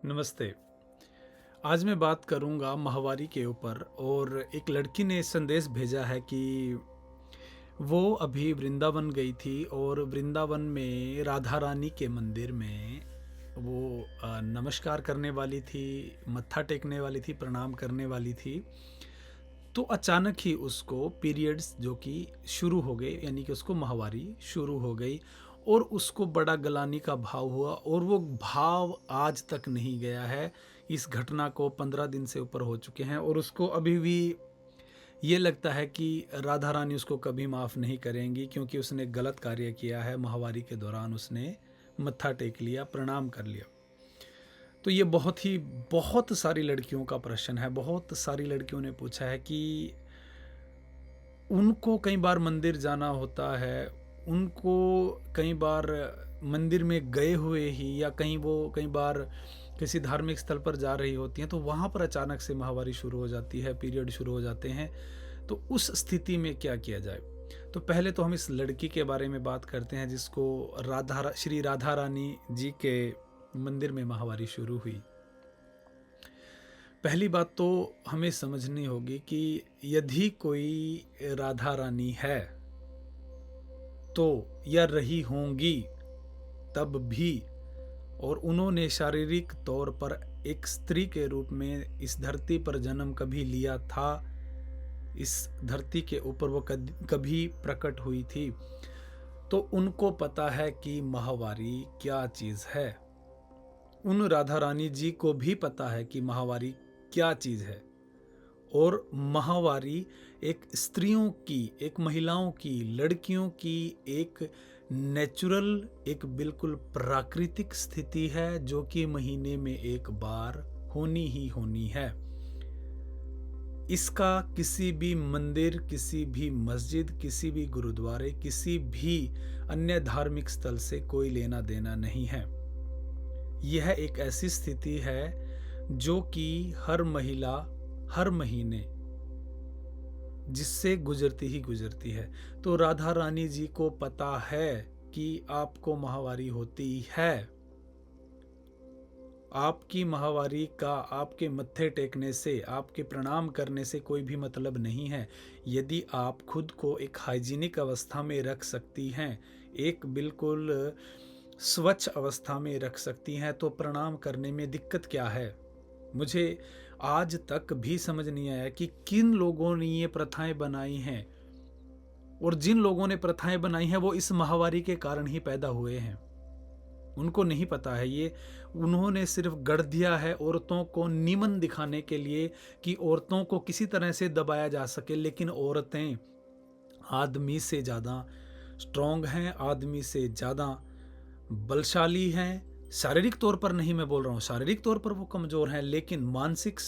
नमस्ते। आज मैं बात करूँगा माहवारी के ऊपर। और एक लड़की ने संदेश भेजा है कि वो अभी वृंदावन गई थी और वृंदावन में राधा रानी के मंदिर में वो नमस्कार करने वाली थी, मत्था टेकने वाली थी, प्रणाम करने वाली थी। तो अचानक ही उसको पीरियड्स जो कि शुरू हो गए, यानी कि उसको माहवारी शुरू हो गई और उसको बड़ा गलानी का भाव हुआ और वो भाव आज तक नहीं गया है। इस घटना को 15 दिन से ऊपर हो चुके हैं और उसको अभी भी ये लगता है कि राधा रानी उसको कभी माफ़ नहीं करेंगी, क्योंकि उसने गलत कार्य किया है। माहवारी के दौरान उसने मत्था टेक लिया, प्रणाम कर लिया। तो ये बहुत सारी लड़कियों का प्रश्न है। बहुत सारी लड़कियों ने पूछा है कि उनको कई बार मंदिर जाना होता है, उनको कई बार मंदिर में गए हुए ही या कई बार किसी धार्मिक स्थल पर जा रही होती हैं, तो वहाँ पर अचानक से माहवारी शुरू हो जाती है, पीरियड शुरू हो जाते हैं। तो उस स्थिति में क्या किया जाए? तो पहले तो हम इस लड़की के बारे में बात करते हैं जिसको श्री राधा रानी जी के मंदिर में माहवारी शुरू हुई। पहली बात तो हमें समझनी होगी कि यदि कोई राधा रानी है तो या रही होंगी तब भी, और उन्होंने शारीरिक तौर पर एक स्त्री के रूप में इस धरती पर जन्म कभी लिया था, इस धरती के ऊपर वो कभी प्रकट हुई थी, तो उनको पता है कि माहवारी क्या चीज़ है। उन राधा रानी जी को भी पता है कि माहवारी क्या चीज़ है। और माहवारी एक स्त्रियों की, एक महिलाओं की, लड़कियों की एक नेचुरल, एक बिल्कुल प्राकृतिक स्थिति है जो कि महीने में एक बार होनी ही होनी है। इसका किसी भी मंदिर, किसी भी मस्जिद, किसी भी गुरुद्वारे, किसी भी अन्य धार्मिक स्थल से कोई लेना देना नहीं है। यह एक ऐसी स्थिति है जो कि हर महिला हर महीने जिससे गुजरती ही गुजरती है। तो राधा रानी जी को पता है कि आपको माहवारी होती है। आपकी माहवारी का आपके मत्थे टेकने से, आपके प्रणाम करने से कोई भी मतलब नहीं है। यदि आप खुद को एक हाइजीनिक अवस्था में रख सकती हैं, एक बिल्कुल स्वच्छ अवस्था में रख सकती हैं, तो प्रणाम करने में दिक्कत क्या है? मुझे आज तक भी समझ नहीं आया कि किन लोगों ने ये प्रथाएं बनाई हैं, और जिन लोगों ने प्रथाएं बनाई हैं वो इस माहवारी के कारण ही पैदा हुए हैं। उनको नहीं पता है ये। उन्होंने सिर्फ गढ़ दिया है औरतों को नीमन दिखाने के लिए कि औरतों को किसी तरह से दबाया जा सके, लेकिन औरतें आदमी से ज़्यादा स्ट्रॉन्ग हैं, आदमी से ज़्यादा बलशाली हैं। शारीरिक तौर पर नहीं मैं बोल रहा हूँ, शारीरिक तौर पर वो कमज़ोर हैं, लेकिन मानसिक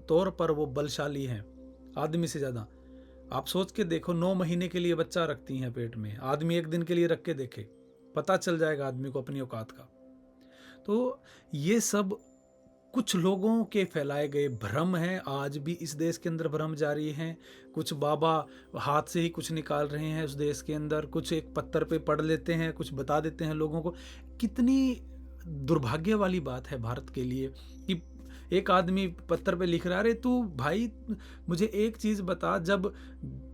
तौर पर वो बलशाली हैं आदमी से ज़्यादा। आप सोच के देखो, 9 महीने के लिए बच्चा रखती हैं पेट में, आदमी एक दिन के लिए रख के देखे, पता चल जाएगा आदमी को अपनी औकात का। तो ये सब कुछ लोगों के फैलाए गए भ्रम हैं। आज भी इस देश के अंदर भ्रम जारी हैं। कुछ बाबा हाथ से ही कुछ निकाल रहे हैं उस देश के अंदर, कुछ एक पत्थर पे पढ़ लेते हैं, कुछ बता देते हैं लोगों को। कितनी दुर्भाग्य वाली बात है भारत के लिए कि एक आदमी पत्थर पे लिख रहा है, अरे तू भाई मुझे एक चीज़ बता, जब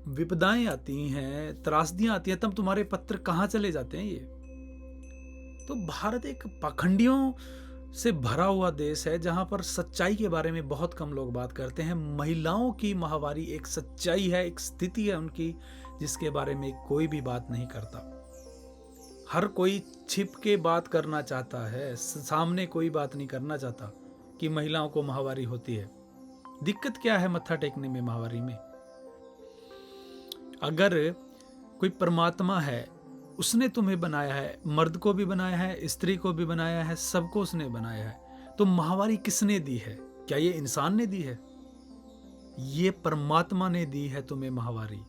विपदाएं आती हैं, त्रासदियां आती हैं, तब तुम्हारे पत्र कहाँ चले जाते हैं? ये तो भारत एक पाखंडियों से भरा हुआ देश है जहां पर सच्चाई के बारे में बहुत कम लोग बात करते हैं। महिलाओं की माहवारी एक सच्चाई है, एक स्थिति है उनकी, जिसके बारे में कोई भी बात नहीं करता। हर कोई छिप के बात करना चाहता है, सामने कोई बात नहीं करना चाहता कि महिलाओं को माहवारी होती है। दिक्कत क्या है मत्था टेकने में, माहवारी में? अगर कोई परमात्मा है, उसने तुम्हें बनाया है, मर्द को भी बनाया है, स्त्री को भी बनाया है, सबको उसने बनाया है, तो माहवारी किसने दी है? क्या ये इंसान ने दी है? ये परमात्मा ने दी है तुम्हें माहवारी।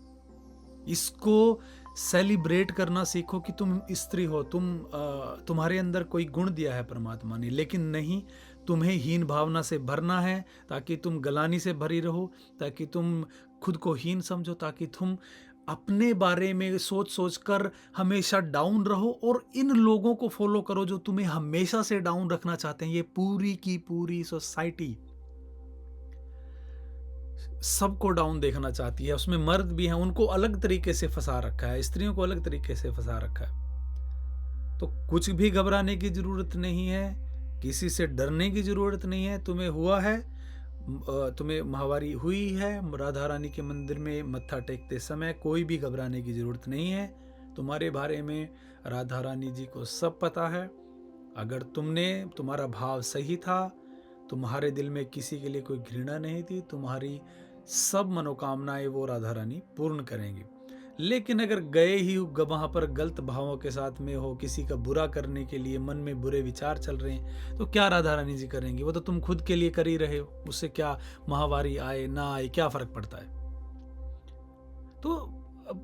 इसको सेलिब्रेट करना सीखो कि तुम स्त्री हो, तुम्हारे अंदर कोई गुण दिया है परमात्मा ने, लेकिन नहीं, तुम्हें हीन भावना से भरना है ताकि तुम गलानी से भरी रहो, ताकि तुम खुद को हीन समझो, ताकि तुम अपने बारे में सोच सोच कर हमेशा डाउन रहो और इन लोगों को फॉलो करो जो तुम्हें हमेशा से डाउन रखना चाहते हैं। ये पूरी की पूरी सोसाइटी सबको डाउन देखना चाहती है, उसमें मर्द भी हैं, उनको अलग तरीके से फंसा रखा है, स्त्रियों को अलग तरीके से फंसा रखा है। तो कुछ भी घबराने की जरूरत नहीं है, किसी से डरने की जरूरत नहीं है। तुम्हें हुआ है, तुम्हें माहवारी हुई है, राधा रानी के मंदिर में मत्था टेकते समय कोई भी घबराने की जरूरत नहीं है। तुम्हारे बारे में राधा रानी जी को सब पता है। अगर तुम्हारा भाव सही था, तुम्हारे दिल में किसी के लिए कोई घृणा नहीं थी, तुम्हारी सब मनोकामनाएं वो राधा रानी पूर्ण करेंगी। लेकिन अगर गए ही वहां पर गलत भावों के साथ में हो, किसी का बुरा करने के लिए मन में बुरे विचार चल रहे हैं, तो क्या राधा रानी जी करेंगी? वो तो तुम खुद के लिए कर ही रहे हो, उससे क्या माहवारी आए ना आए क्या फर्क पड़ता है? तो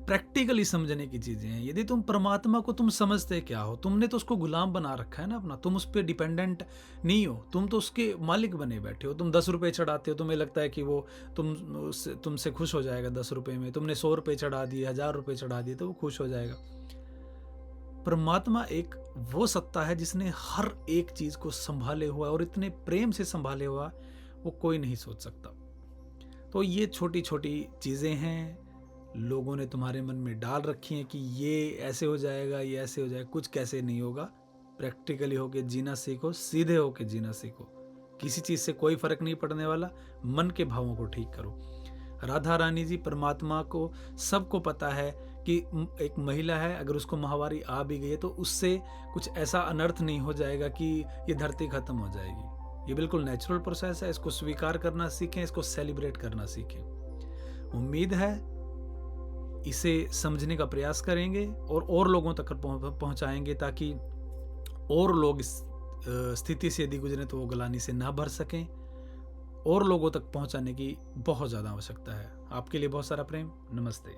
प्रैक्टिकली समझने की चीजें हैं। यदि तुम परमात्मा को तुम समझते क्या हो, तुमने तो उसको गुलाम बना रखा है ना अपना, तुम उस पर डिपेंडेंट नहीं हो, तुम तो उसके मालिक बने बैठे हो। तुम 10 रुपए चढ़ाते हो, तुम्हें लगता है कि वो तुमसे खुश हो जाएगा 10 रुपए में। तुमने 100 रुपए चढ़ा दिए, 1000 रुपए चढ़ा दिए, तो वो खुश हो जाएगा। परमात्मा एक वो सत्ता है जिसने हर एक चीज को संभाले हुआ और इतने प्रेम से संभाले हुआ वो कोई नहीं सोच सकता। तो ये छोटी छोटी चीजें हैं, लोगों ने तुम्हारे मन में डाल रखी हैं कि ये ऐसे हो जाएगा, ये ऐसे हो जाएगा। कुछ कैसे नहीं होगा। प्रैक्टिकली होके जीना सीखो, सीधे होके जीना सीखो। किसी चीज से कोई फर्क नहीं पड़ने वाला। मन के भावों को ठीक करो। राधा रानी जी, परमात्मा को सबको पता है कि एक महिला है, अगर उसको माहवारी आ भी गई है तो उससे कुछ ऐसा अनर्थ नहीं हो जाएगा कि ये धरती खत्म हो जाएगी। ये बिल्कुल नेचुरल प्रोसेस है। इसको स्वीकार करना सीखें, इसको सेलिब्रेट करना सीखें। उम्मीद है इसे समझने का प्रयास करेंगे और लोगों तक पहुंचाएंगे, ताकि और लोग इस स्थिति से यदि गुजरे तो वो गलानी से ना भर सकें। और लोगों तक पहुंचाने की बहुत ज़्यादा आवश्यकता है। आपके लिए बहुत सारा प्रेम। नमस्ते।